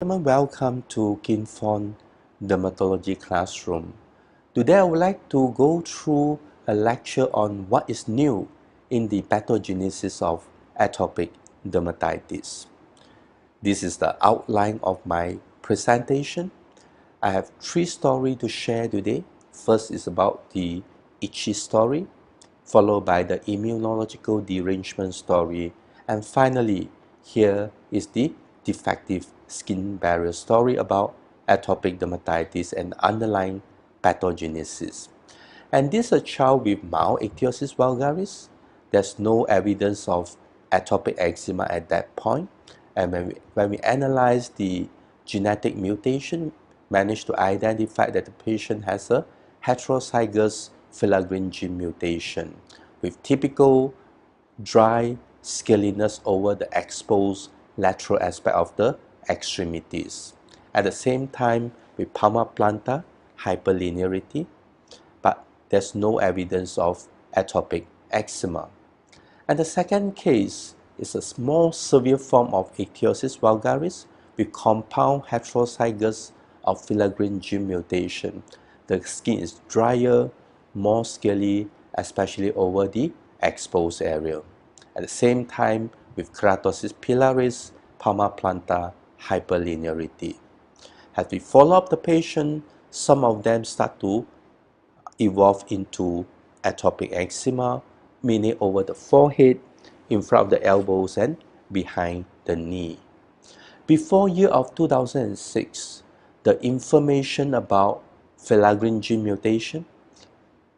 Welcome to Kinfon Dermatology Classroom. Today I would like to go through a lecture on what is new in the pathogenesis of atopic dermatitis. This is the outline of my presentation. I have three stories to share today. First is about the itchy story, followed by the immunological derangement story, and finally, here is the defective skin barrier story about atopic dermatitis and underlying pathogenesis. And this is a child with mild ichthyosis vulgaris. There's no evidence of atopic eczema at that point. And when we analyze the genetic mutation, managed to identify that the patient has a heterozygous filaggrin gene mutation with typical dry scaliness over the exposed lateral aspect of the extremities. At the same time, with palmar-plantar hyperlinearity, but there's no evidence of atopic eczema. And the second case is a small severe form of ichthyosis vulgaris with compound heterozygous of filaggrin gene mutation. The skin is drier, more scaly, especially over the exposed area. At the same time, with keratosis pilaris, palmar-plantar hyperlinearity. As we follow up the patient, some of them start to evolve into atopic eczema, meaning over the forehead, in front of the elbows, and behind the knee. Before year of 2006, the information about filaggrin gene mutation,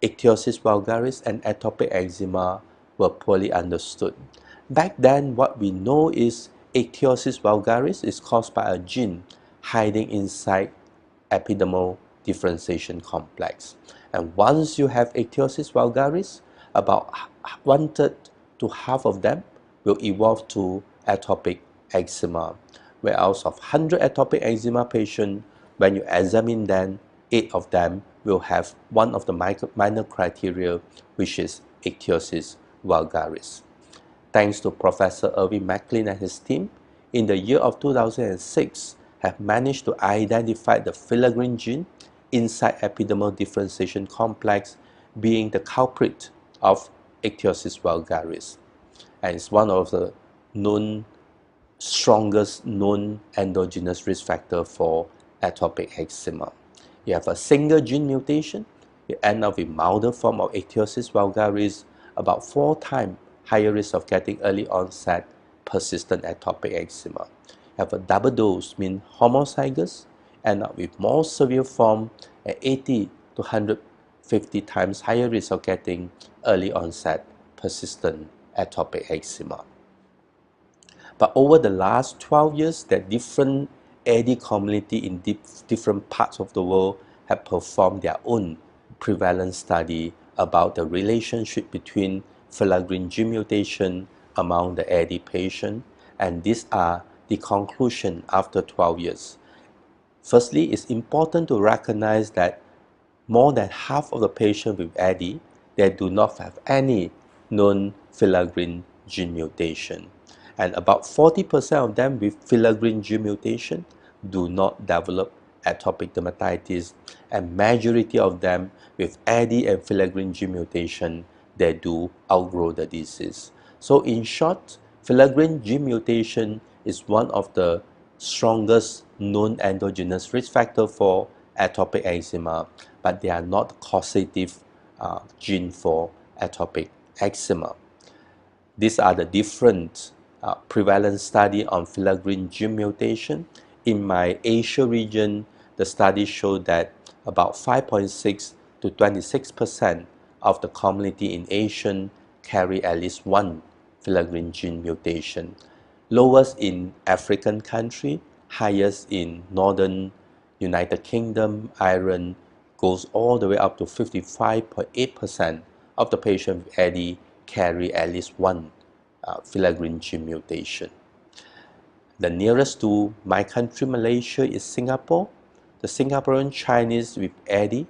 ichthyosis vulgaris, and atopic eczema were poorly understood. Back then, what we know is ichthyosis vulgaris is caused by a gene hiding inside epidermal differentiation complex. And once you have ichthyosis vulgaris, about 1/3 to half of them will evolve to atopic eczema. Whereas of 100 atopic eczema patients, when you examine them, 8 of them will have one of the minor criteria, which is ichthyosis vulgaris. Thanks to Professor Irving McLean and his team, in the year of 2006, have managed to identify the filaggrin gene inside epidermal differentiation complex being the culprit of ichthyosis vulgaris. And it's one of the strongest known endogenous risk factor for atopic eczema. You have a single gene mutation, you end up with milder form of ichthyosis vulgaris, about 4 times higher risk of getting early onset persistent atopic eczema. You have a double dose, mean homozygous, end up with more severe form at 80 to 150 times higher risk of getting early onset persistent atopic eczema. But over the last 12 years, that different AD community in different parts of the world have performed their own prevalence study about the relationship between filaggrin gene mutation among the AD patient, and these are the conclusion after 12 years. Firstly, it's important to recognize that more than half of the patients with AD, they do not have any known filaggrin gene mutation. And about 40% of them with filaggrin gene mutation do not develop atopic dermatitis, and majority of them with AD and filaggrin gene mutation, they do outgrow the disease. So in short, filaggrin gene mutation is one of the strongest known endogenous risk factor for atopic eczema, but they are not causative gene for atopic eczema. These are the different prevalence study on filaggrin gene mutation. In my Asia region, the study showed that about 5.6 to 26% of the community in Asia carry at least one filaggrin gene mutation. Lowest in African country, highest in Northern United Kingdom, Ireland, goes all the way up to 55.8% of the patients with AD carry at least one filaggrin gene mutation. The nearest to my country, Malaysia, is Singapore. The Singaporean Chinese with AD,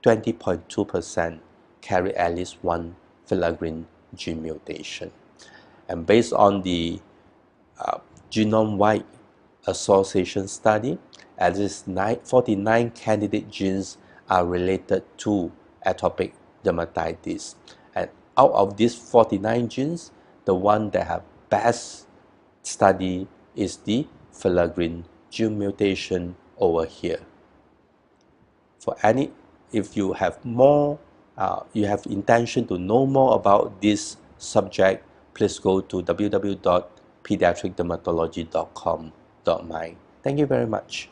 20.2% carry at least one filaggrin gene mutation. And based on the genome-wide association study. At least 49 candidate genes are related to atopic dermatitis. And out of these 49 genes, the one that have best study is the filaggrin gene mutation over here. For any, if you have more, you have intention to know more about this subject, please go to www.pediatricdermatology.com.my. Thank you very much.